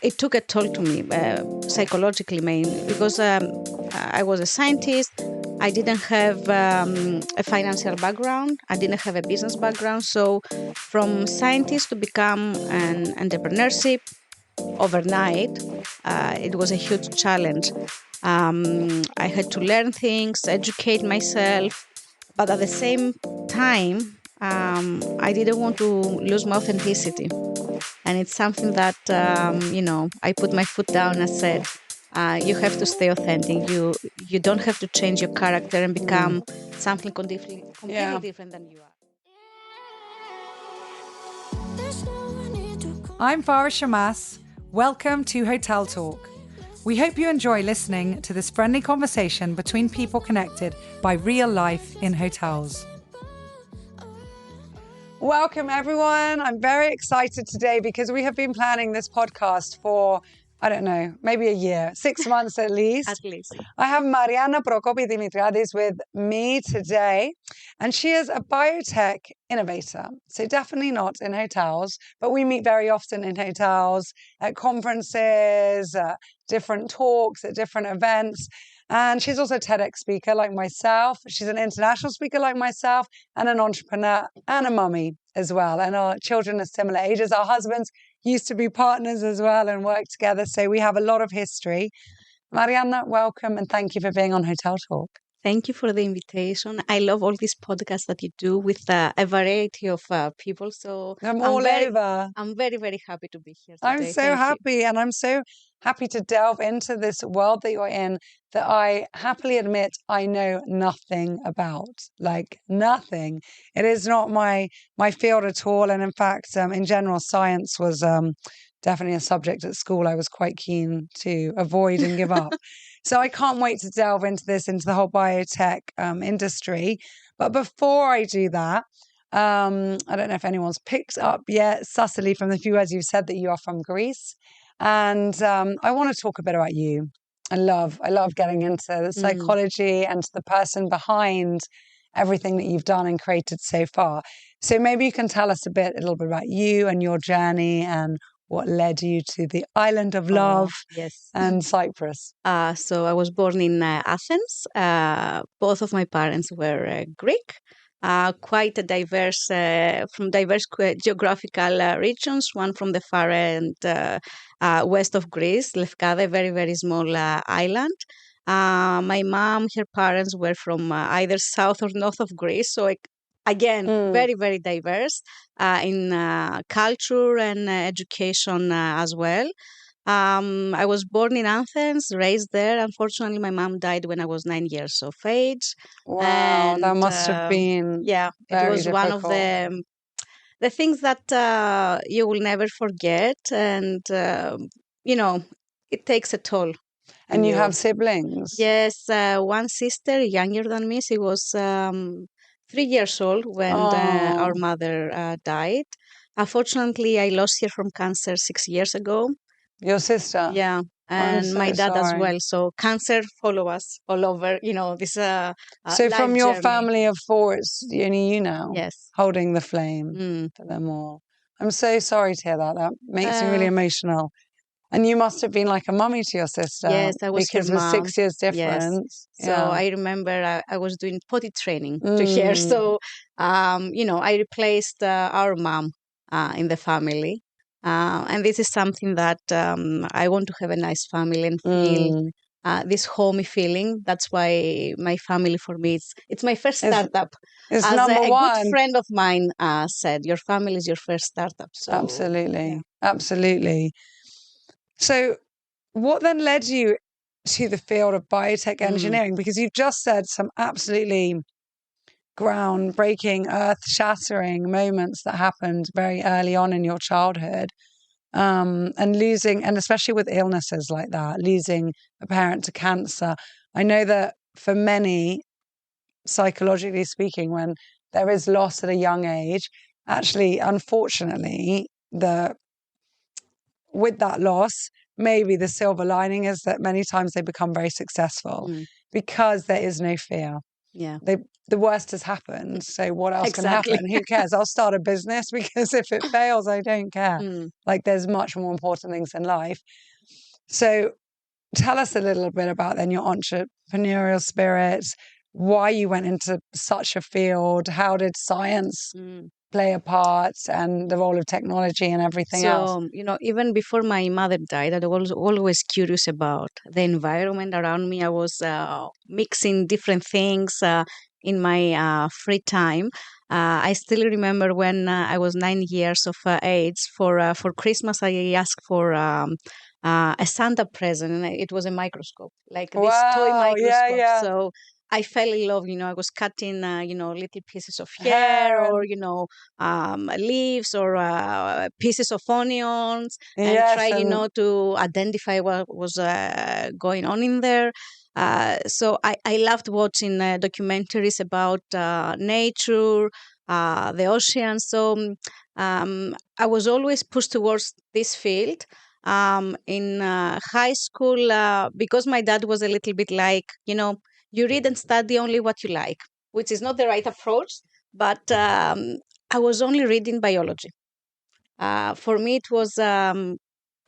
it took a toll to me, psychologically mainly, because I was a scientist. I didn't have a financial background. I didn't have a business background. So from scientist to become an entrepreneurship overnight, it was a huge challenge. I had to learn things, educate myself, but at the same time, I didn't want to lose my authenticity. And it's something that, I put my foot down and said, you have to stay authentic. You don't have to change your character and become something completely different than you are. I'm Farah Shammas. Welcome to Hotel Talk. We hope you enjoy listening to this friendly conversation between people connected by real life in hotels. Welcome, everyone. I'm very excited today because we have been planning this podcast for, I don't know, maybe a year, 6 months at least. At least. I have Marianna Prokopi-Demetriades with me today, and she is a biotech innovator. So definitely not in hotels, but we meet very often in hotels, at conferences, different talks, at different events. And she's also a TEDx speaker like myself. She's an international speaker like myself and an entrepreneur and a mummy as well. And our children are similar ages. Our husbands used to be partners as well and work together. So we have a lot of history. Marianna, welcome and thank you for being on Hotel Talk. Thank you for the invitation. I love all these podcasts that you do with a variety of people. So I'm over. I'm very, very happy to be here today. I'm so happy. And I'm so happy to delve into this world that you're in that I happily admit I know nothing about. Like nothing. It is not my field at all. And in fact, in general, science was definitely a subject at school I was quite keen to avoid and give up. So I can't wait to delve into the whole biotech industry. But before I do that, I don't know if anyone's picked up yet, sussily from the few words you've said, that you are from Greece. And I want to talk a bit about you. I love getting into the psychology and to the person behind everything that you've done and created so far. So maybe you can tell us a little bit about you and your journey and what led you to the island of love and Cyprus. So I was born in Athens. Both of my parents were Greek. Quite a diverse, from diverse geographical regions, one from the far end west of Greece, Lefkada, a very, very small island. My mom, her parents were from either south or north of Greece, so again, very, very diverse in culture and education as well. I was born in Athens, raised there. Unfortunately, my mom died when I was 9 years of age. Wow, and, that must have been it was difficult. one of the things that you will never forget, and it takes a toll. And you have siblings? Yes, one sister younger than me. She was 3 years old when our mother died. Unfortunately, I lost her from cancer 6 years ago. Your sister? Yeah, and my dad as well. So cancer follow us all over, this So from your family of four, it's only you now? Yes. Holding the flame for them all. I'm so sorry to hear that. That makes me really emotional. And you must have been like a mummy to your sister. Yes, I was because her of mom. 6 years difference. Yes. So I remember I was doing potty training to her. So, I replaced our mom in the family. And this is something that I want to have a nice family and feel this homey feeling. That's why my family, for me, it's my first startup. It's As number a one. good friend of mine said, your family is your first startup. So, absolutely. Absolutely. So what then led you to the field of biotech engineering? Because you've just said some absolutely groundbreaking, earth-shattering moments that happened very early on in your childhood. And especially with illnesses like that, losing a parent to cancer. I know that for many, psychologically speaking, when there is loss at a young age, actually, unfortunately, with that loss, maybe the silver lining is that many times they become very successful because there is no fear. Yeah. the worst has happened. So what else can Exactly. happen? Who cares? I'll start a business because if it fails, I don't care. Like there's much more important things in life. So tell us a little bit about then your entrepreneurial spirit, why you went into such a field, how did science play a part, and the role of technology and everything else. So, even before my mother died, I was always curious about the environment around me. I was mixing different things in my free time. I still remember when I was 9 years of age. For Christmas, I asked for a Santa present, and it was a microscope, like this toy Wow, yeah, microscope. yeah. So I fell in love. I was cutting, little pieces of hair, Hair or and leaves, or pieces of onions, and try yes, and to identify what was going on in there. So I loved watching documentaries about nature, the ocean. So I was always pushed towards this field. In high school, because my dad was a little bit like, you read and study only what you like, which is not the right approach. But I was only reading biology. For me, it was an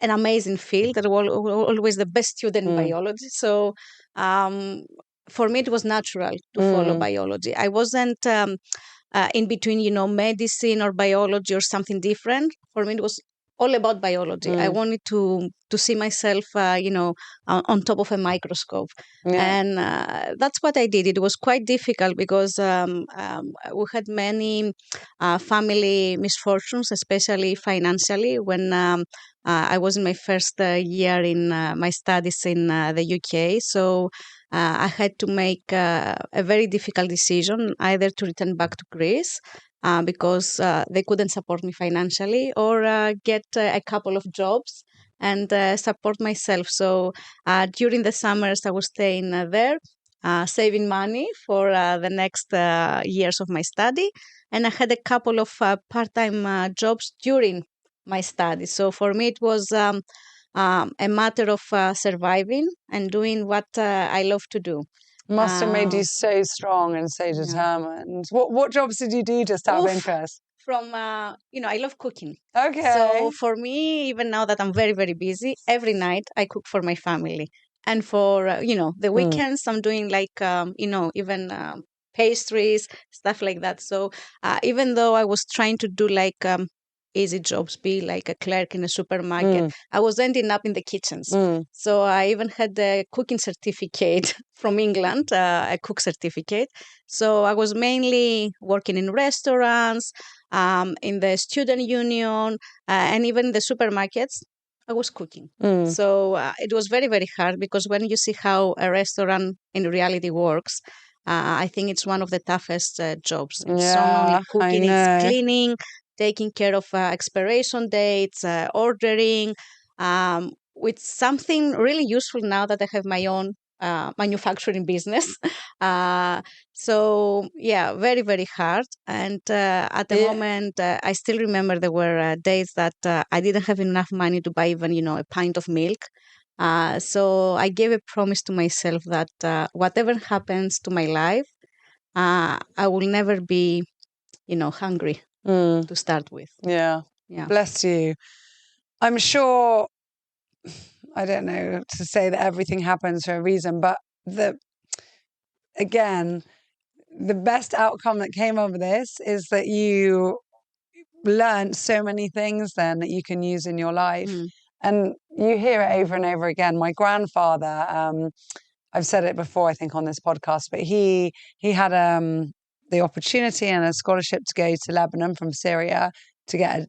amazing field. I was always the best student in mm, biology. So um, for me, it was natural to follow mm, biology. I wasn't in between, medicine or biology or something different. For me, it was all about biology. I mm, wanted to see myself, on top of a microscope, yeah, and that's what I did. It was quite difficult because we had many family misfortunes, especially financially. When I was in my first year in my studies in the UK, so I had to make a very difficult decision, either to return back to Greece because they couldn't support me financially, or get a couple of jobs and support myself. So during the summers, I was staying there, saving money for the next years of my study. And I had a couple of part time jobs during my studies. So for me, it was a matter of surviving and doing what I love to do. must have made Uh, you so strong and so yeah. determined. What jobs did you do just out of Oof. interest? From I love cooking. So Okay. for me, even now that I'm very very busy, every night I cook for my family, and for the Mm, weekends I'm doing like even pastries, stuff like that. So even though I was trying to do like easy jobs, be like a clerk in a supermarket, mm, I was ending up in the kitchens. mm, So I even had a cooking certificate from England, a cook certificate. So I was mainly working in restaurants, in the student union, and even the supermarkets. I was cooking. mm. So it was very, very hard, because when you see how a restaurant in reality works, I think it's one of the toughest jobs. It's not only Yeah, I cooking, it's know. cleaning, taking care of expiration dates, ordering, with something really useful now that I have my own manufacturing business. uh, so yeah, very very hard. And at the Yeah, moment, I still remember there were days that I didn't have enough money to buy even a pint of milk. So I gave a promise to myself that whatever happens to my life, I will never be hungry mm, to start with. yeah. Yeah. Bless you. I'm sure, I don't know to say that everything happens for a reason, but again, the best outcome that came of this is that you learned so many things then that you can use in your life. Mm, And you hear it over and over again. My grandfather, I've said it before, I think, on this podcast, but he had the opportunity and a scholarship to go to Lebanon from Syria to get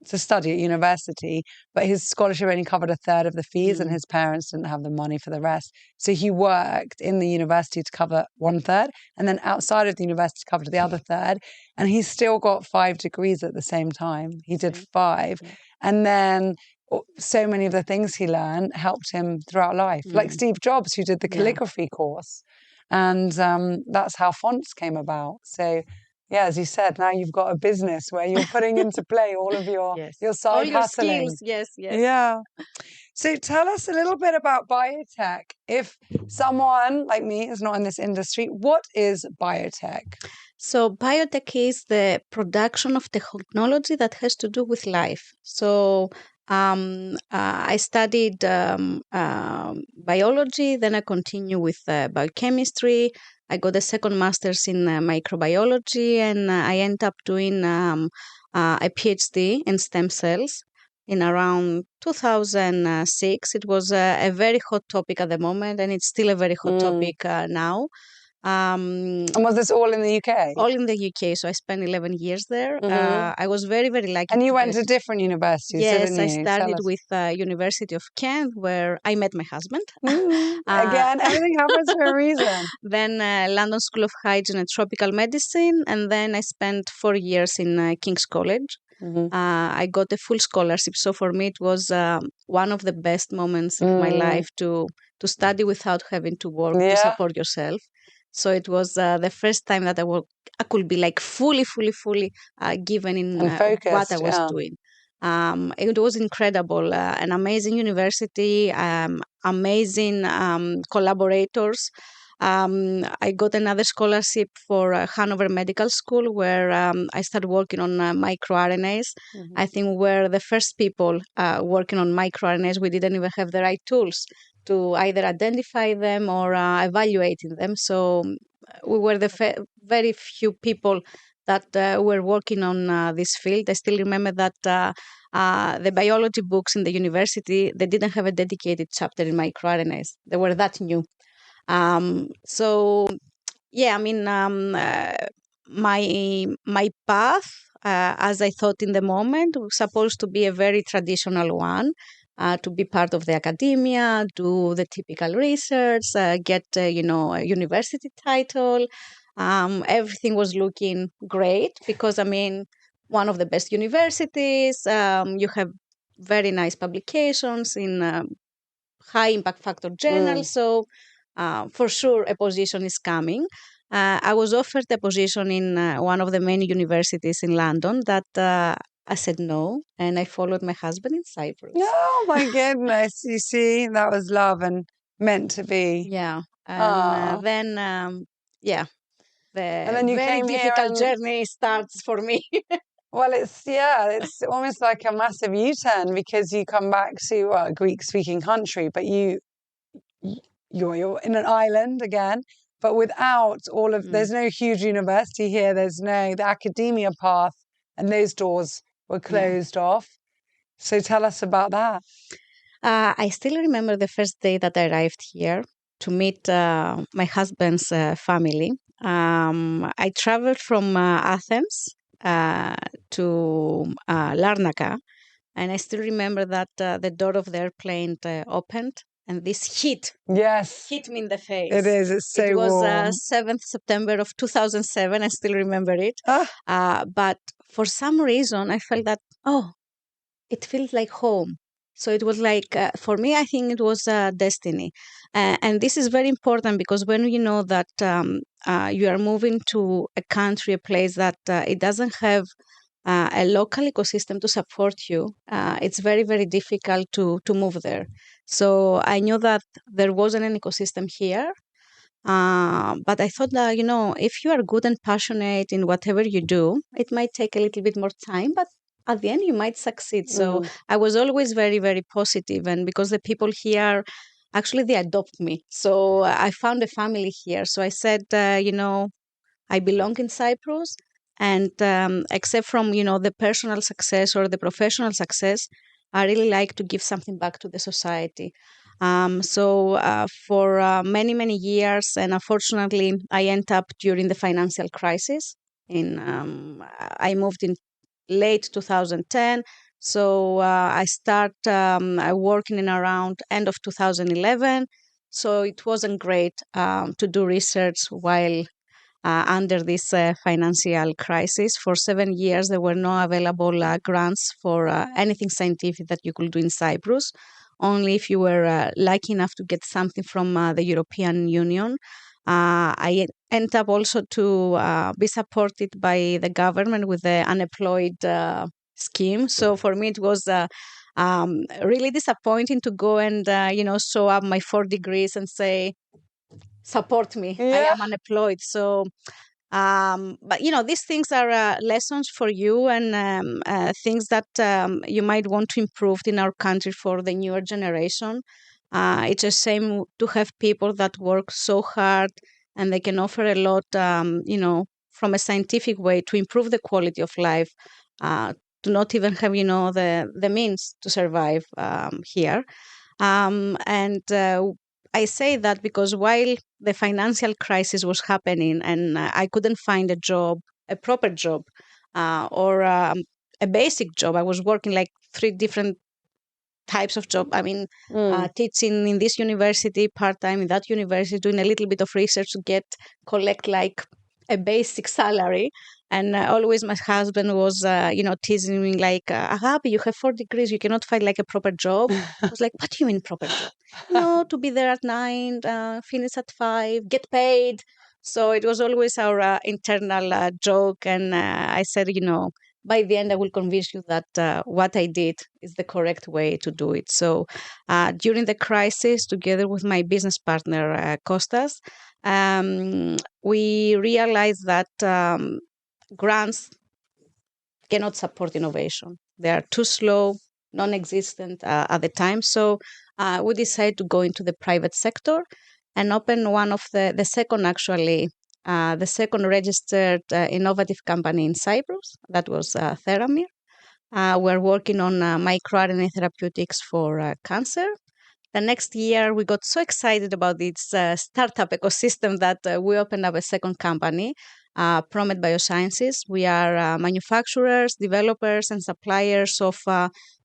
to study at university, but his scholarship only covered a third of the fees, and mm, his parents didn't have the money for the rest. So he worked in the university to cover one third, and then outside of the university covered the other third. And he still got 5 degrees at the same time. He did okay. 5. Yeah. And then so many of the things he learned helped him throughout life, like Mm, Steve Jobs, who did the yeah. calligraphy course. And that's how fonts came about. So yeah, as you said, now you've got a business where you're putting into play all of your Yes. your All side your hustling. skills. Yes. Yes. Yeah. So tell us a little bit about biotech. If someone like me is not in this industry, what is biotech? So, biotech is the production of technology that has to do with life. So, I studied biology, then I continue with biochemistry. I got a second master's in microbiology, and I end up doing a PhD in stem cells in around 2006. It was a very hot topic at the moment, and it's still a very hot topic now. And was this all in the UK? All in the UK. So I spent 11 years there. I was very, very lucky. And you to went get. to different universities, Yes, didn't I you? Tell started us. with University of Kent, where I met my husband. Again, everything happens for a reason. Then London School of Hygiene and Tropical Medicine, and then I spent 4 years in King's College. I got a full scholarship, so for me it was one of the best moments of my life to study without having to work to support yourself. So it was the first time that I could be like fully given in what I was doing. It was incredible, an amazing university, amazing collaborators. I got another scholarship for Hanover Medical School, where I started working on microRNAs. I think we're the first people working on microRNAs. We didn't even have the right tools to either identify them or evaluating them. So we were the very few people that were working on this field. I still remember that the biology books in the university, they didn't have a dedicated chapter in microRNAs. They were that new. So yeah, I mean, my path, as I thought in the moment, was supposed to be a very traditional one. To be part of the academia, do the typical research, get a university title. Everything was looking great because I mean, one of the best universities. You have very nice publications in high impact factor journals. So for sure, a position is coming. I was offered a position in one of the main universities in London that I said no, and I followed my husband in Cyprus. Oh my goodness. You see, that was love and meant to be. Yeah. And then, yeah, And the then you very came here difficult and journey starts for me. well, it's almost like a massive U-turn because you come back to a Greek-speaking country, but you're in an island again, but without all of there's no huge university here, there's no the academia path, and those doors were closed off. So tell us about that. I still remember the first day that I arrived here to meet my husband's family. I traveled from Athens to Larnaca, and I still remember that the door of the airplane opened, and this heat hit me in the face. It is. It's so It was warm. 7th September of 2007. I still remember it. But for some reason, I felt that, it feels like home. So it was like, for me, I think it was destiny. And this is very important because when you know that you are moving to a country, a place that it doesn't have a local ecosystem to support you, it's very, very difficult to move there. So I knew that there wasn't an ecosystem here. But I thought that, if you are good and passionate in whatever you do, it might take a little bit more time, but at the end you might succeed. So I was always very, very positive, and because the people here actually they adopt me, so I found a family here. So I said, I belong in Cyprus, and except from the personal success or the professional success, I really like to give something back to the society. So for many years, and unfortunately, I ended up during the financial crisis. I moved in late 2010. So I start working in around end of 2011. So it wasn't great to do research while under this financial crisis. For 7 years, there were no available grants for anything scientific that you could do in Cyprus. Only if you were lucky enough to get something from the European Union. I ended up also to be supported by the government with the unemployed scheme. So for me, it was really disappointing to go and show up my 4 degrees and say, support me, I Yeah. am unemployed. So but these things are lessons for you, and things that you might want to improve in our country for the newer generation. It's a shame to have people that work so hard and they can offer a lot, from a scientific way to improve the quality of life, to not even have, the means to survive here. And I say that because while the financial crisis was happening and I couldn't find a job, a proper job, or a basic job, I was working like 3 different types of job. I mean, teaching in this university, part time in that university, doing a little bit of research to collect like a basic salary. And always my husband was, teasing me like, Agapi, you have 4 degrees, you cannot find like a proper job. I was like, what do you mean proper job? No, to be there at 9, finish at 5, get paid. So it was always our internal joke. And I said, by the end, I will convince you that what I did is the correct way to do it. So during the crisis, together with my business partner, Costas, we realized that grants cannot support innovation. They are too slow, non-existent at the time. So we decided to go into the private sector and open one of the second, actually, the second registered innovative company in Cyprus. That was Theramir. We're working on microRNA therapeutics for cancer. The next year, we got so excited about this startup ecosystem that we opened up a second company, Promet Biosciences. We are manufacturers, developers, and suppliers of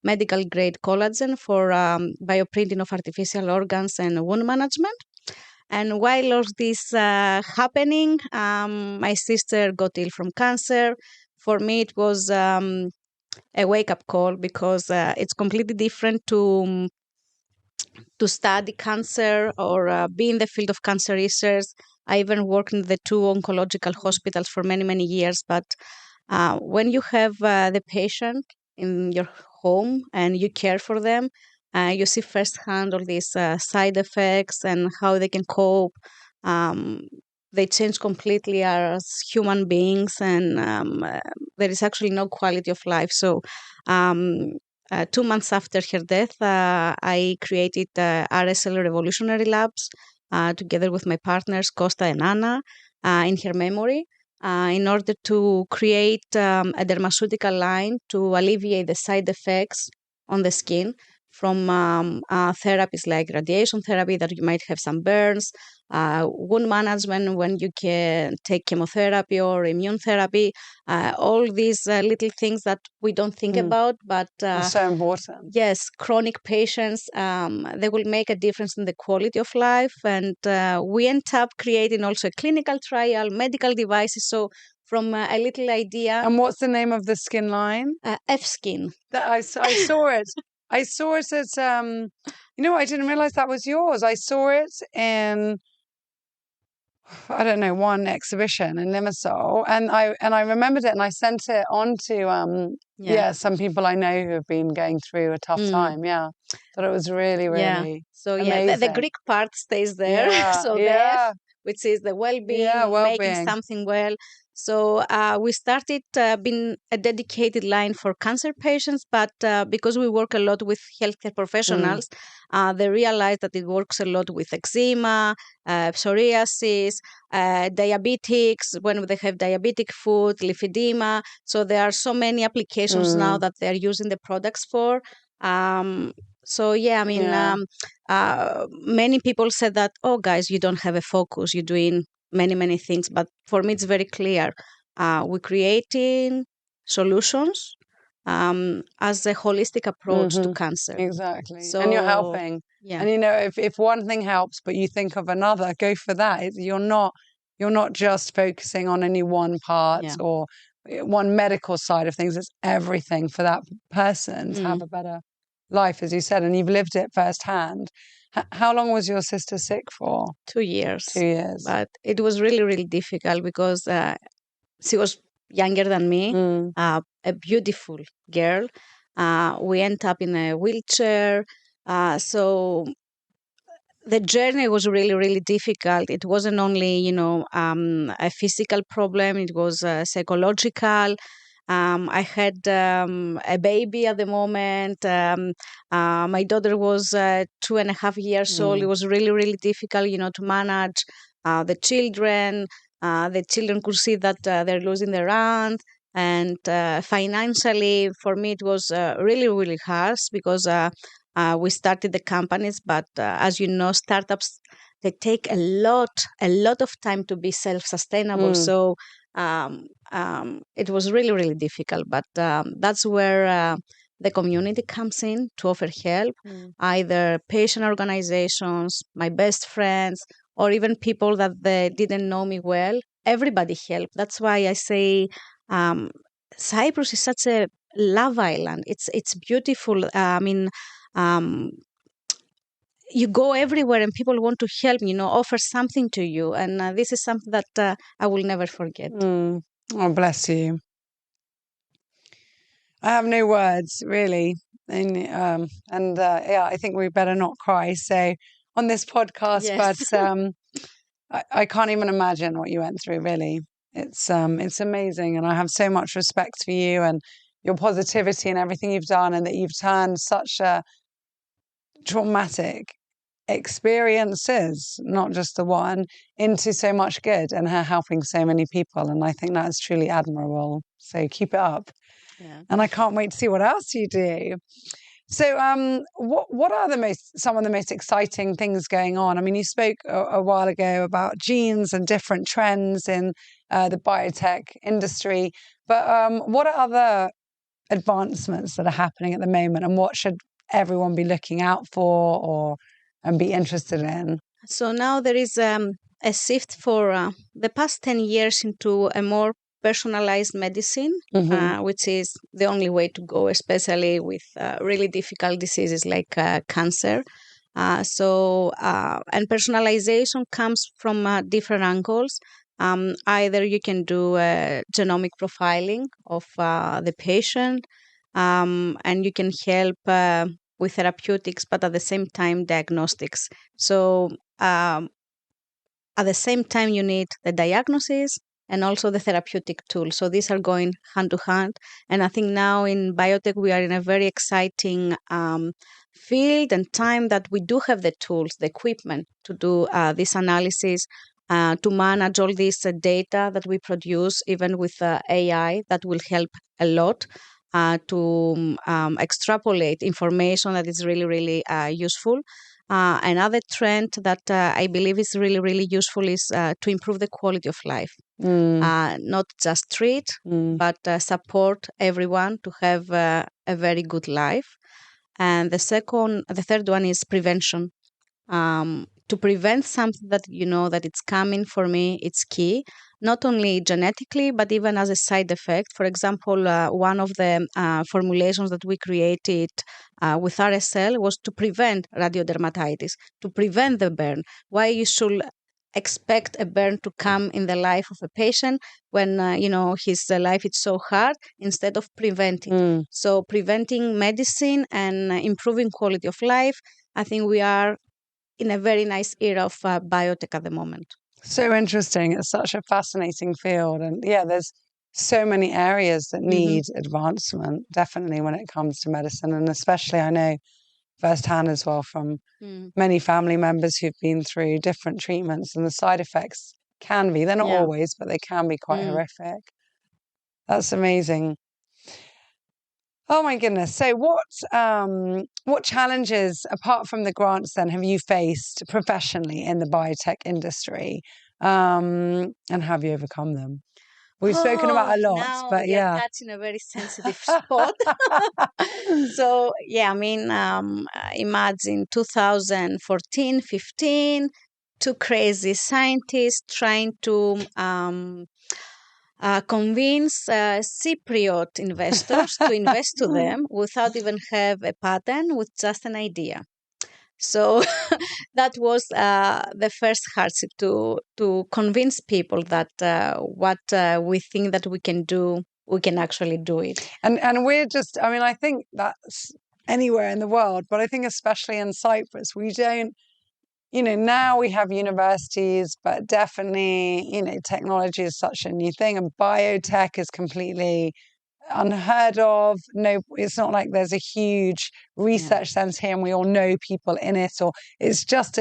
medical grade collagen for bioprinting of artificial organs and wound management. And while all this happening, my sister got ill from cancer. For me, it was a wake-up call because it's completely different to study cancer or be in the field of cancer research. I even worked in the 2 oncological hospitals for many, many years. But when you have the patient in your home and you care for them, you see firsthand all these side effects and how they can cope. Um, they change completely as human beings, and there is actually no quality of life. So, 2 months after her death, I created RSL Revolutionary Labs together with my partners, Costa and Anna, in her memory, in order to create a dermaceutical line to alleviate the side effects on the skin from therapies like radiation therapy, that you might have some burns, wound management when you can take chemotherapy or immune therapy, all these little things that we don't think about, but so important. yes, chronic patients, they will make a difference in the quality of life. And we end up creating also a clinical trial, medical devices. So from a little idea. And what's the name of the skin line? F-Skin. I saw it. I saw it at, I didn't realize that was yours. I saw it in, I don't know, one exhibition in Limassol, and I remembered it, and I sent it on to some people I know who have been going through a tough time. Yeah, thought it was really, really so amazing. the Greek part stays there. Yeah, so the F, which is the well-being, making something well. So we started being a dedicated line for cancer patients, but because we work a lot with healthcare professionals, they realize that it works a lot with eczema, psoriasis, diabetics, when they have diabetic foot, lymphedema. So there are so many applications now that they're using the products for. Many people said that, oh, guys, you don't have a focus. You're doing many, many things. But for me, it's very clear. We're creating solutions as a holistic approach to cancer. Exactly. So, and you're helping. Yeah. And, if one thing helps, but you think of another, go for that. You're not just focusing on any one part or one medical side of things. It's everything for that person to have a better life, as you said, and you've lived it firsthand. How long was your sister sick for? 2 years. 2 years. But it was really, really difficult because she was younger than me, a beautiful girl. We end up in a wheelchair. So the journey was really, really difficult. It wasn't only, a physical problem. It was psychological. I had a baby at the moment. My daughter was 2.5 years old. It was really, really difficult, to manage the children. The children could see that they're losing their aunt. And financially, for me, it was really, really harsh because we started the companies, but as you know, startups, they take a lot of time to be self-sustainable. So it was really, really difficult. But that's where the community comes in to offer help, either patient organizations, my best friends, or even people that they didn't know me well. Everybody helped. That's why I say Cyprus is such a love island. It's beautiful. I mean, um, you go everywhere and people want to help, offer something to you. And this is something that I will never forget. Oh, bless you. I have no words, really. Yeah, I think we better not cry. So on this podcast, Yes. but I can't even imagine what you went through, really. It's amazing. And I have so much respect for you and your positivity and everything you've done, and that you've turned such a traumatic experiences, not just the one, into so much good and her helping so many people. And I think that is truly admirable. So keep it up. Yeah. And I can't wait to see what else you do. So, what are some of the most exciting things going on? I mean, you spoke a while ago about genes and different trends in the biotech industry, but what are other advancements that are happening at the moment, and what should everyone be looking out for or and be interested in? So now there is a shift for the past 10 years into a more personalized medicine, which is the only way to go, especially with really difficult diseases like cancer. And personalization comes from different angles. Either you can do genomic profiling of the patient, and you can help with therapeutics, but at the same time, diagnostics. So at the same time, you need the diagnosis and also the therapeutic tool. So these are going hand to hand. And I think now in biotech, we are in a very exciting field and time that we do have the tools, the equipment to do this analysis, to manage all this data that we produce, even with AI, that will help a lot. To extrapolate information that is really, really useful. Another trend that I believe is really, really useful is to improve the quality of life. Not just treat, but support everyone to have a very good life. And the third one is prevention. To prevent something that you know that it's coming, for me, it's key, not only genetically but even as a side effect. For example, one of the formulations that we created with RSL was to prevent radiodermatitis, to prevent the burn. Why you should expect a burn to come in the life of a patient when his life is so hard, instead of preventing. So preventing medicine and improving quality of life, I think we are in a very nice era of biotech at the moment. So interesting. It's such a fascinating field. And yeah, there's so many areas that need advancement, definitely when it comes to medicine. And especially, I know firsthand as well from many family members who've been through different treatments, and the side effects can be, they're not always, but they can be quite horrific. That's amazing. Oh my goodness. So what challenges, apart from the grants then, have you faced professionally in the biotech industry? And have you overcome them? We've spoken about a lot, Now but you're yeah. touching a very sensitive spot. So, yeah, I mean, imagine 2014, 15, two crazy scientists trying to convince Cypriot investors to invest to them without even have a patent, with just an idea. So that was the first hardship, to convince people that what we think that we can do we can actually do it. And we're just, I mean, I think that's anywhere in the world, but I think especially in Cyprus, we don't, now we have universities, but definitely, technology is such a new thing, and biotech is completely unheard of. No, it's not like there's a huge research center here and we all know people in it, or it's just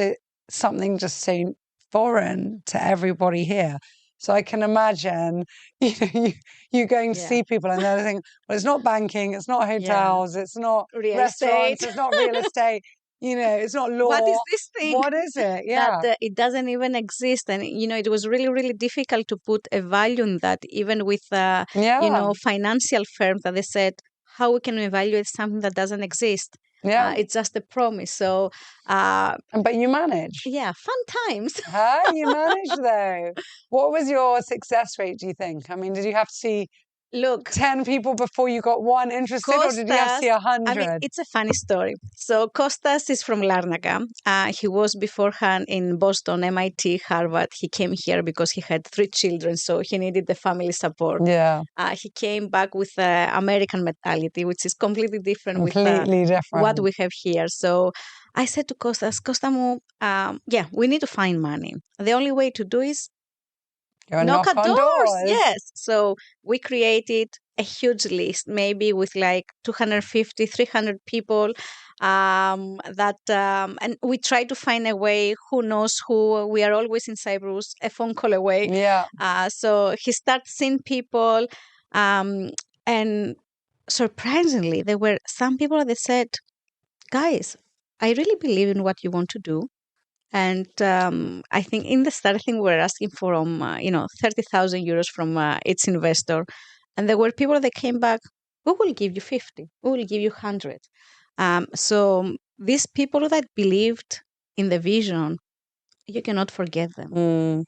something just so foreign to everybody here. So I can imagine, you going to see people and they're thinking, well, it's not banking, it's not hotels, it's not real restaurants, estate. it's not real estate, it's not law. What is this thing? What is it? That it doesn't even exist. And, it was really, really difficult to put a value in that, even with, financial firms that they said, how we can evaluate something that doesn't exist. It's just a promise. So, but you managed. Yeah, fun times. You managed though. What was your success rate, do you think? I mean, did you have to see 10 people before you got one interested, or did you have to see 100? I mean, it's a funny story. So Kostas is from Larnaca. He was beforehand in Boston, MIT, Harvard. He came here because he had 3 children, so he needed the family support. Yeah. He came back with American mentality, which is completely different with what we have here. So I said to Kostas, Kostamu, we need to find money. The only way to do is knock at doors. Yes. So we created a huge list, maybe with like 250, 300 people. And we try to find a way. Who knows who? We are always in Cyprus, a phone call away. Yeah. So he started seeing people, and surprisingly, there were some people that said, "Guys, I really believe in what you want to do." And I think in the start, I think we were asking for 30,000 euros from each investor. And there were people that came back, we will give you 50, we will give you 100. So these people that believed in the vision, you cannot forget them.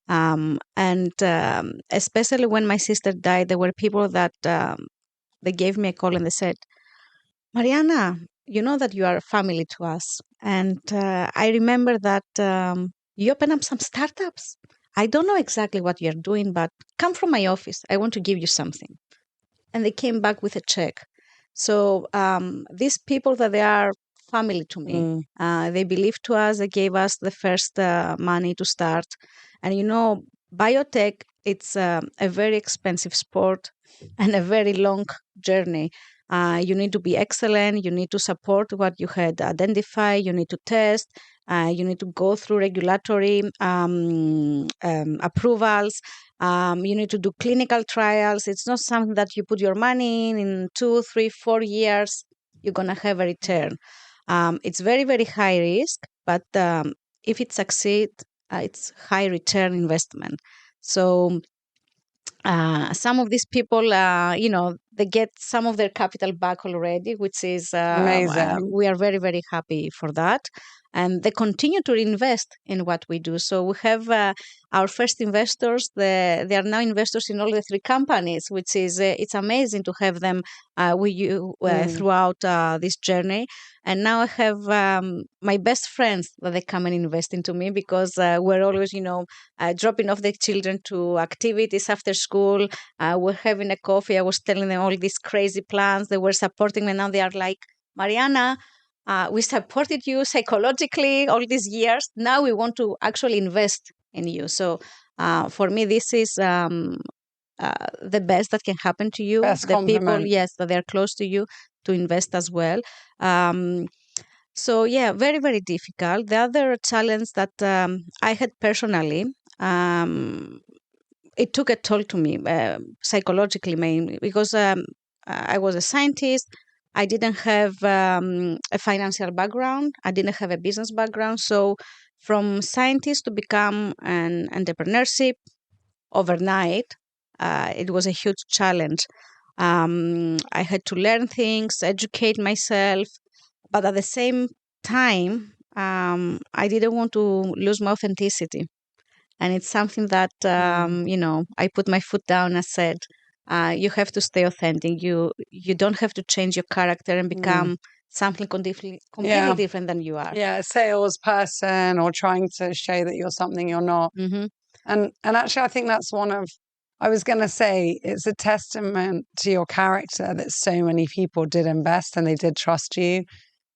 Especially when my sister died, there were people that they gave me a call and they said, Marianna, you know that you are a family to us. And I remember that you open up some startups. I don't know exactly what you're doing, but come from my office. I want to give you something. And they came back with a check. So these people that they are family to me, they believed to us, they gave us the first money to start. And biotech, it's a very expensive sport and a very long journey. You need to be excellent. You need to support what you had identified. You need to test. You need to go through regulatory approvals. You need to do clinical trials. It's not something that you put your money in 2, 3, 4 years, you're going to have a return. It's very, very high risk, but if it succeeds, it's high return investment. So some of these people, they get some of their capital back already, which is amazing. We are very, very happy for that. And they continue to invest in what we do. So we have our first investors. They are now investors in all the 3 companies, which is it's amazing to have them with you throughout this journey. And now I have my best friends that they come and invest into me because we're always, dropping off the children to activities after school. We're having a coffee. I was telling them all these crazy plans. They were supporting me. Now they are like, Marianna, we supported you psychologically all these years. Now we want to actually invest in you. So for me, this is the best that can happen to you. Best the compliment. People, yes, that they're close to you to invest as well. So yeah, very, very difficult. The other challenge that I had personally, it took a toll to me psychologically, mainly because I was a scientist. I didn't have a financial background. I didn't have a business background. So from scientist to become an entrepreneurship overnight, it was a huge challenge. I had to learn things, educate myself, but at the same time, I didn't want to lose my authenticity. And it's something that, I put my foot down and said, you have to stay authentic. You don't have to change your character and become something completely different than you are. Yeah, a salesperson or trying to show that you're something you're not. Mm-hmm. And actually, I think that's one of I was going to say it's a testament to your character that so many people did invest and they did trust you.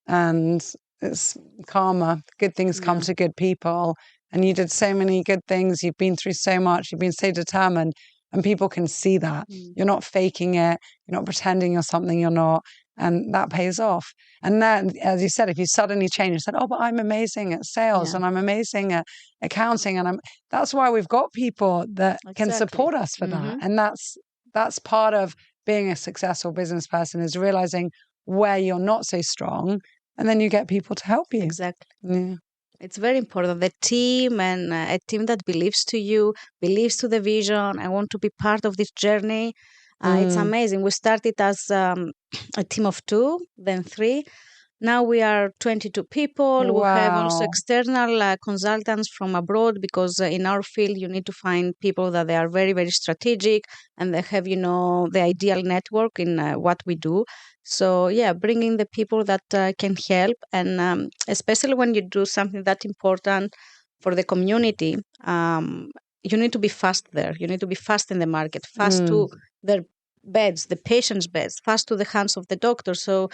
And it's karma. Good things come to good people. And you did so many good things. You've been through so much. You've been so determined. And people can see that. You're not faking it. You're not pretending you're something you're not. And that pays off. And then, as you said, if you suddenly change and said, oh, but I'm amazing at sales and I'm amazing at accounting. And that's why we've got people that can support us for that. And that's part of being a successful business person, is realizing where you're not so strong. And then you get people to help you. Exactly. Yeah. It's very important. The team, and a team that believes to you, believes to the vision. I want to be part of this journey. It's amazing. We started as a team of 2, then 3. Now we are 22 people. Wow. We have also external consultants from abroad, because in our field, you need to find people that they are very, very strategic and they have, the ideal network in what we do. So, bringing the people that can help. And especially when you do something that important for the community, you need to be fast there. You need to be fast in the market, fast to their beds, the patient's beds, fast to the hands of the doctor. So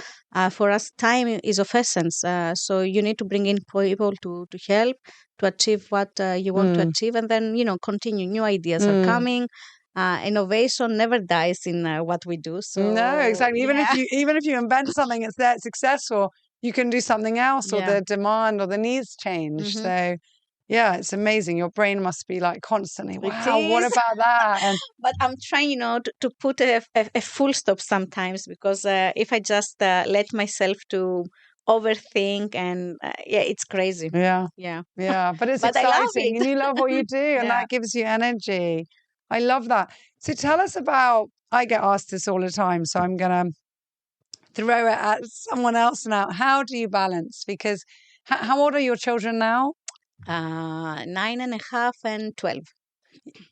for us, time is of essence. So you need to bring in people to help to achieve what you want to achieve, and then continue. New ideas are coming. Innovation never dies in what we do. So no, exactly. Even if you invent something that's there, successful, you can do something else, or the demand or the needs change. So. Yeah, it's amazing. Your brain must be like constantly, wow, what about that? And but I'm trying, to put a full stop sometimes, because if I just let myself to overthink, and it's crazy. Yeah. But it's But I love exciting, it. and you love what you do, and that gives you energy. I love that. So tell us about, I get asked this all the time, so I'm going to throw it at someone else now. How do you balance? Because how old are your children now? 9.5 and 12.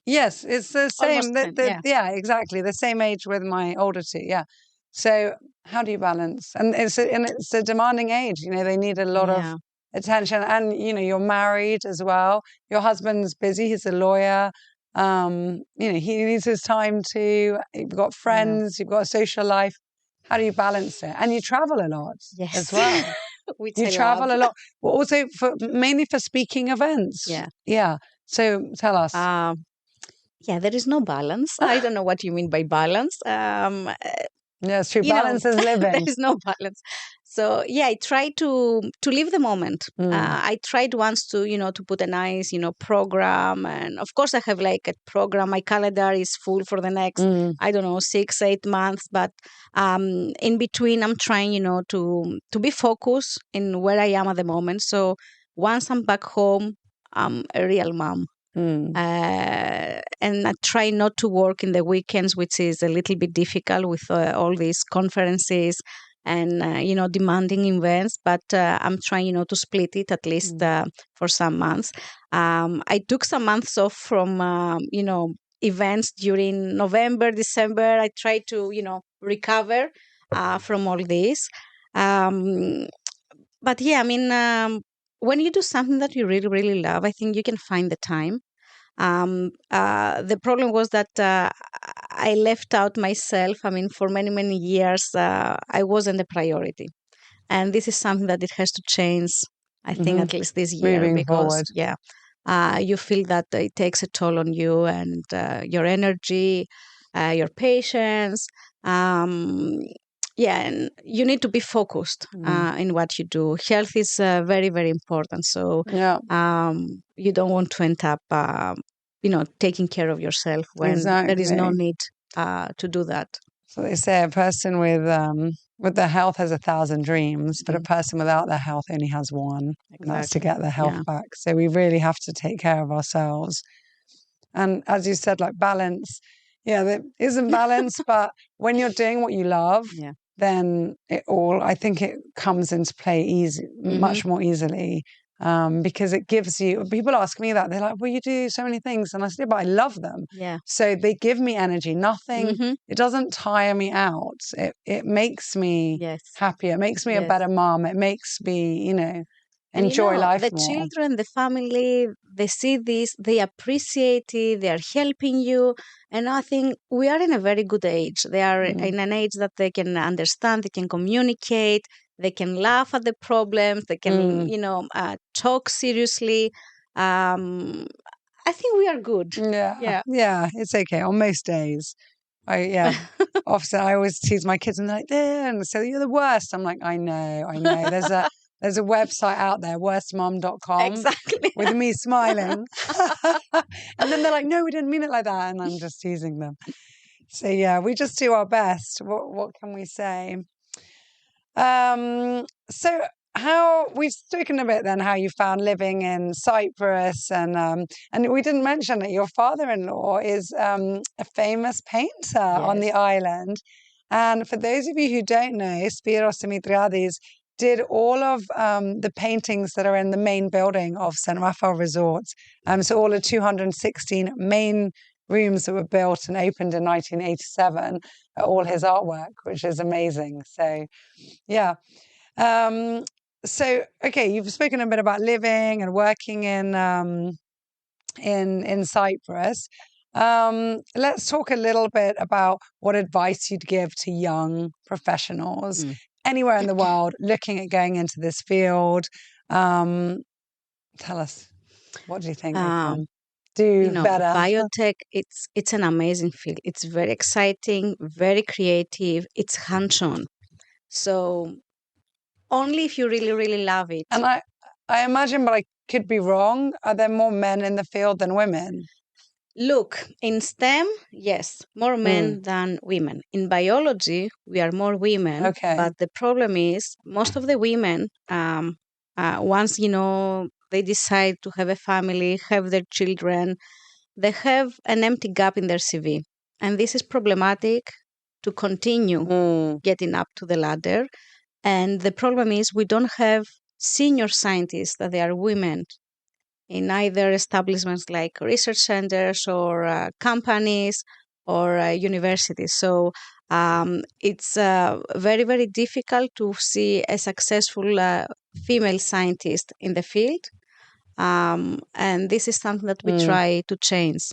Yes, it's the same. Almost 10, Yeah, exactly. The same age with my older 2. Yeah. So how do you balance? And it's a demanding age. They need a lot of attention. And you're married as well. Your husband's busy. He's a lawyer. He needs his time too. You've got friends. You've got a social life. How do you balance it? And you travel a lot as well. Which you travel a lot. Well, also mainly for speaking events. Yeah. So tell us. There is no balance. I don't know what you mean by balance. Yes, true. Balance is living. There is no balance. So I try to live the moment. I tried once to put a nice program, and of course I have like a program. My calendar is full for the next 6-8 months. But in between, I'm trying to be focused in where I am at the moment. So once I'm back home, I'm a real mom. And I try not to work in the weekends, which is a little bit difficult with all these conferences and demanding events. But I'm trying to split it at least for some months. I took some months off from events during November, December. I tried to recover from all this. But when you do something that you really, really love, I think you can find the time. The problem was that I left out myself. For many, many years, I wasn't a priority. And this is something that it has to change, I think, at least this year. Moving because, forward. You feel that it takes a toll on you, and your energy, your patience. And you need to be focused in what you do. Health is very, very important. So you don't want to end up, taking care of yourself when there is no need to do that. So they say a person with their health has 1,000 dreams, but a person without their health only has one. Exactly. And that's to get their health back. So we really have to take care of ourselves. And as you said, like balance, there isn't balance, but when you're doing what you love, then I think it comes into play much more easily. Because it gives you, people ask me that, they're like, well, you do so many things. And I said, but I love them. So they give me energy. Nothing, it doesn't tire me out. It makes me happier. It makes me a better mom. It makes me, And enjoy life the more. children, the family, they see this, they appreciate it, they are helping you. And I think we are in a very good age. They are in an age that they can understand, they can communicate, they can laugh at the problems, they can, talk seriously. I think we are good. Yeah. Yeah. Yeah. It's okay on most days. Yeah. Often I always tease my kids and they're like, there, and so you're the worst. I'm like, I know. There's a website out there, worstmom.com, Exactly. with me smiling. And then they're like, no, we didn't mean it like that. And I'm just teasing them. So yeah, we just do our best. What can we say? So how we've spoken a bit then how you found living in Cyprus, and we didn't mention that your father-in-law is a famous painter on the Yes. island. And for those of you who don't know, Spiros Dimitriades did all of the paintings that are in the main building of St. Raphael Resorts. So all the 216 main rooms that were built and opened in 1987 are all his artwork, which is amazing. So yeah. So okay, you've spoken a bit about living and working in Cyprus. Let's talk a little bit about what advice you'd give to young professionals anywhere in the world looking at going into this field. Tell us, what do you think they can do better? Biotech, it's an amazing field. It's very exciting, very creative, it's hands-on. So only if you really, really love it. And I imagine, but I could be wrong, are there more men in the field than women? Look, in STEM, yes, more men than women. In biology, we are more women. Okay. But the problem is, most of the women, once they decide to have a family, have their children, they have an empty gap in their CV. And this is problematic to continue getting up to the ladder. And the problem is, we don't have senior scientists that they are women in either establishments like research centers or companies or universities. So it's very, very difficult to see a successful female scientist in the field. And this is something that we try to change.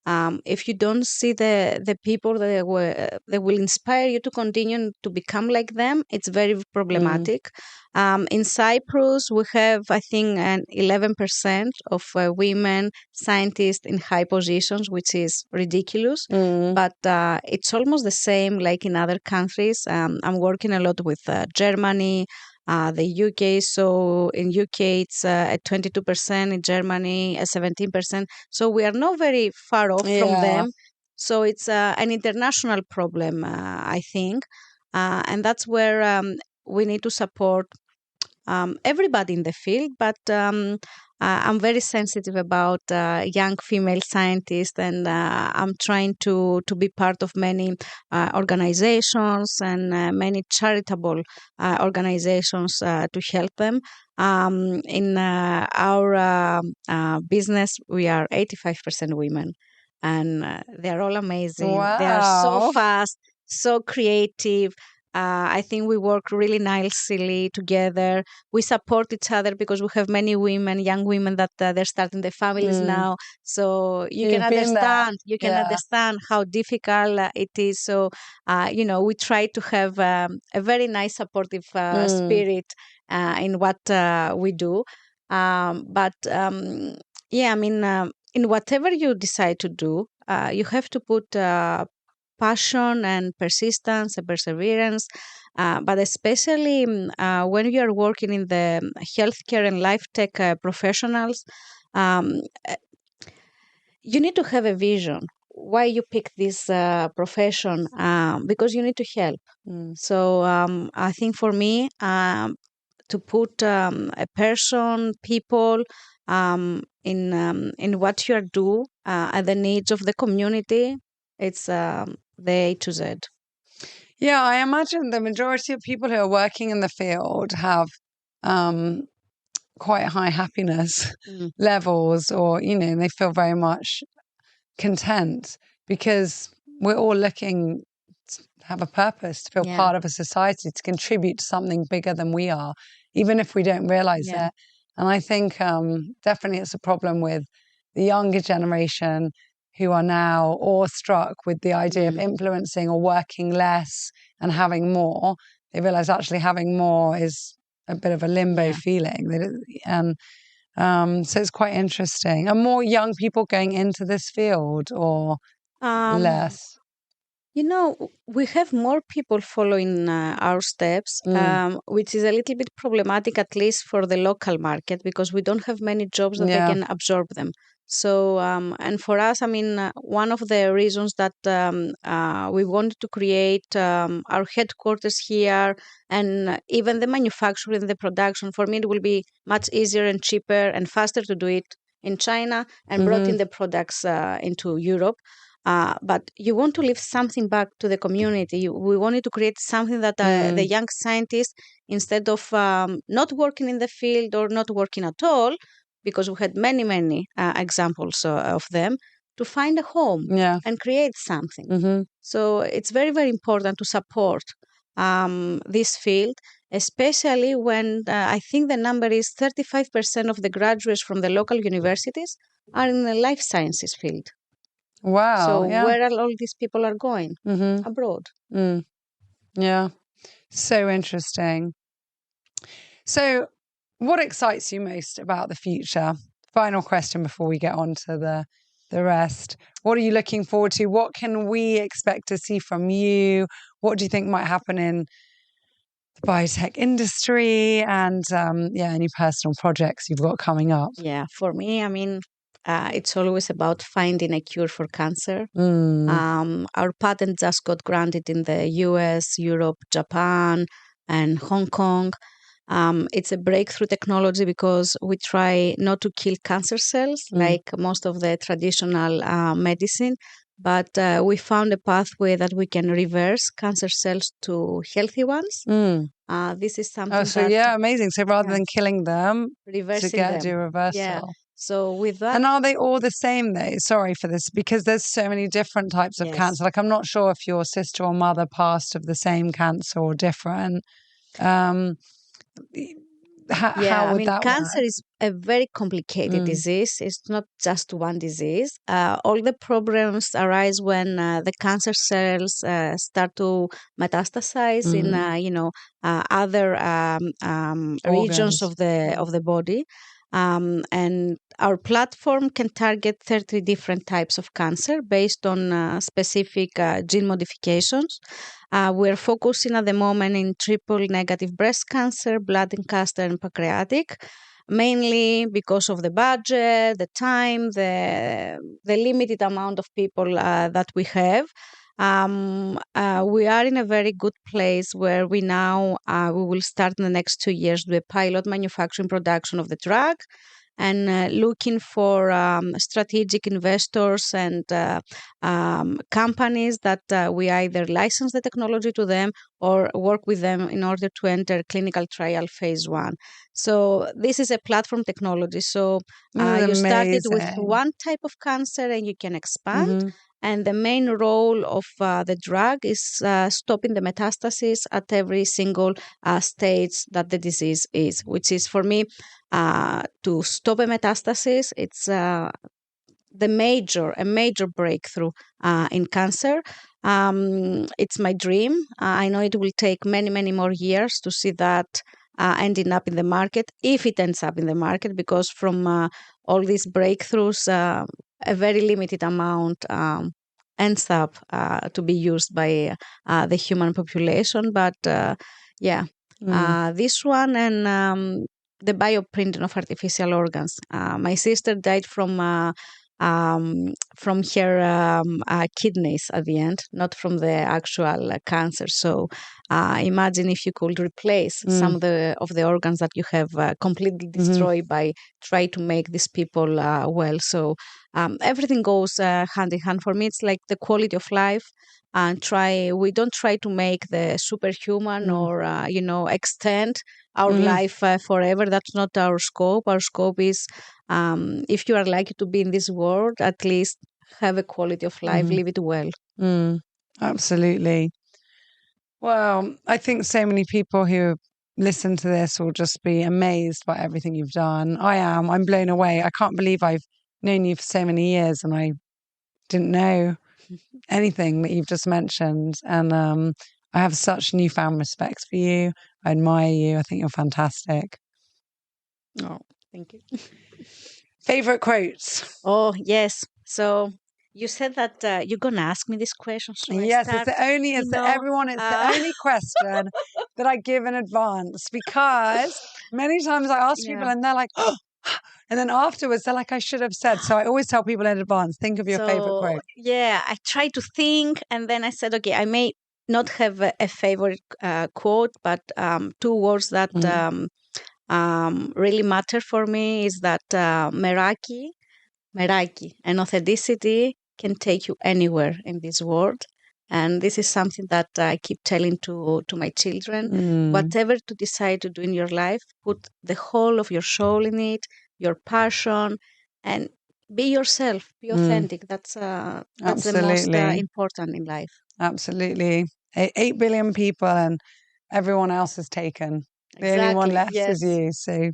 If you don't see the people that will inspire you to continue to become like them, it's very problematic. In Cyprus, we have, I think, an 11% of women scientists in high positions, which is ridiculous. But it's almost the same like in other countries. I'm working a lot with Germany, the UK. So in UK, it's at 22%, in Germany, 17%. So we are not very far off from them. So it's an international problem, I think. And that's where we need to support everybody in the field. But I'm very sensitive about young female scientists, and I'm trying to be part of many organizations and many charitable organizations to help them. In our business, we are 85% women, and they're all amazing. Wow. They are so fast, so creative. I think we work really nicely together. We support each other because we have many women, young women that they're starting their families now. So you can understand. You can understand how difficult it is. So we try to have a very nice supportive spirit in what we do. Yeah, I mean, in whatever you decide to do, you have to put passion and persistence and perseverance, but especially when you are working in the healthcare and life tech professionals, um, you need to have a vision why you pick this profession, because you need to help. So I think for me, to put a person, people in what you are do at the needs of the community, it's the A to Z. Yeah, I imagine the majority of people who are working in the field have quite high happiness levels, or they feel very much content because we're all looking to have a purpose, to feel part of a society, to contribute to something bigger than we are, even if we don't realize it. And I think definitely it's a problem with the younger generation who are now awestruck with the idea of influencing or working less and having more. They realize actually having more is a bit of a limbo feeling. And so it's quite interesting. Are more young people going into this field or Um, less? we have more people following our steps, which is a little bit problematic, at least for the local market, because we don't have many jobs that they Yeah. can absorb them. So, and for us, I mean, one of the reasons that we wanted to create our headquarters here and even the manufacturing, the production, for me, it will be much easier and cheaper and faster to do it in China and brought in the products into Europe. But you want to leave something back to the community. We wanted to create something that the young scientists, instead of not working in the field or not working at all, because we had many, many examples of them, to find a home Yeah. and create something. So it's very, very important to support this field, especially when I think the number is 35% of the graduates from the local universities are in the life sciences field. Wow. So Yeah. where are all these people are going? Abroad. Yeah. So interesting. So, what excites you most about the future? Final question before we get on to the rest. What are you looking forward to? What can we expect to see from you? What do you think might happen in the biotech industry? And any personal projects you've got coming up? Yeah, for me, I mean, it's always about finding a cure for cancer. Mm. Our patent just got granted in the US, Europe, Japan, and Hong Kong. It's a breakthrough technology because we try not to kill cancer cells like most of the traditional medicine, but we found a pathway that we can reverse cancer cells to healthy ones. This is Oh, something so that yeah, amazing. So rather yeah, than killing them, to reversing get them. do Yeah. reversal. So with that, And are they all the same though? Sorry for this, because there's so many different types of yes. cancer. Like I'm not sure if your sister or mother passed of the same cancer or different. Um, Yeah, how I would mean, that cancer work? is a very complicated Mm, disease. It's not just one disease. All the problems arise when the cancer cells start to metastasize in, mm, other regions organs. of the body. And our platform can target 30 different types of cancer based on specific gene modifications. We're focusing at the moment in triple negative breast cancer, bladder cancer, and pancreatic, mainly because of the budget, the time, the limited amount of people that we have. We are in a very good place where we will start in the next 2 years with pilot manufacturing production of the drug and looking for strategic investors and companies that we either license the technology to them or work with them in order to enter clinical trial phase 1. So this is a platform technology. So This is you started with amazing. one type of cancer and you can expand. Hmm. And the main role of the drug is stopping the metastasis at every single stage that the disease is, which is for me to stop a metastasis. It's a major breakthrough in cancer. It's my dream. I know it will take many, many more years to see that ending up in the market, if it ends up in the market, because from all these breakthroughs, a very limited amount ends up to be used by the human population. But yeah, this one and the bioprinting of artificial organs. My sister died from her kidneys at the end, not from the actual cancer. So imagine if you could replace some of the organs that you have completely Hmm. destroyed by try to make these people well. So everything goes hand in hand. For me, it's like the quality of life. And we don't try to make the superhuman or extend our Hmm. life forever. That's not our scope. Our scope is if you are lucky to be in this world, at least have a quality of life, Hmm. live it well. Mm. Absolutely. Well, I think so many people who listen to this will just be amazed by everything you've done. I am. I'm blown away. I can't believe I've known you for so many years and I didn't know anything that you've just mentioned. And I have such newfound respect for you. I admire you. I think you're fantastic. Oh, thank you. Favorite quotes? Oh, yes. So you said that you're gonna ask me this question, so I Yes, start. it's the only question that I give in advance because many times I ask people Yeah. and they're like, oh, and then afterwards they're like, I should have said. So I always tell people in advance, think of your favorite So quote. yeah, I try to think, and then I said, okay, I may not have a favorite quote, but two words that really matter for me is that Meraki, and authenticity can take you anywhere in this world. And this is something that I keep telling to my children. Whatever to decide to do in your life, put the whole of your soul in it, your passion, and be yourself, be authentic. That's the most Absolutely. important in life. Absolutely. 8 billion people and everyone else is taken. The only one Exactly. left is Yes. you. So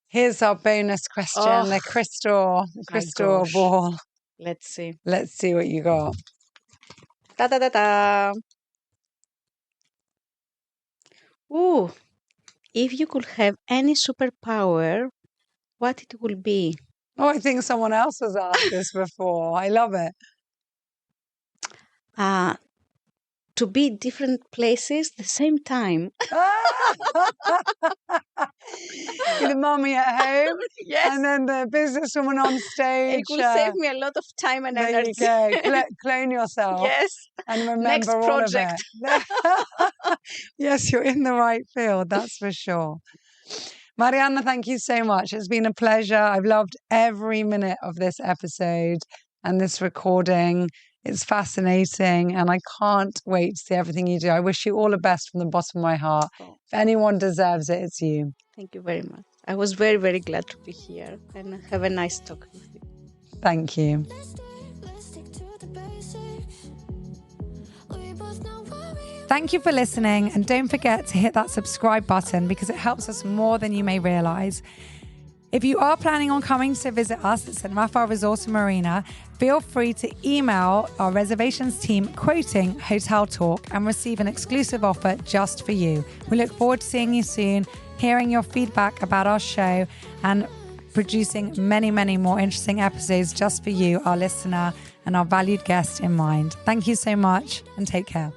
here's our bonus question, Oh the my crystal gosh. ball. Let's see. Let's see what you got. Da da da da. Ooh, if you could have any superpower, what it will be? Oh, I think someone else has asked this before. I love it. Uh, to be different places the same time. Be the mummy at home Yes, and then the businesswoman on it stage. will save me a lot of time and There you energy. go. Clone yourself Yes. and Next remember all of project. it. Yes, you're in the right field, that's for sure. Marianna, thank you so much. It's been a pleasure. I've loved every minute of this episode and this recording. It's fascinating, and I can't wait to see everything you do. I wish you all the best from the bottom of my heart. Oh, If anyone deserves it, it's you. thank you very much. I was very, very glad to be here and have a nice talk with you. Thank you. Thank you for listening, and don't forget to hit that subscribe button because it helps us more than you may realize. If you are planning on coming to visit us at St. Raphael Resort and Marina, feel free to email our reservations team quoting Hotel Talk and receive an exclusive offer just for you. We look forward to seeing you soon, hearing your feedback about our show, and producing many, many more interesting episodes just for you, our listener, and our valued guest in mind. Thank you so much, and take care.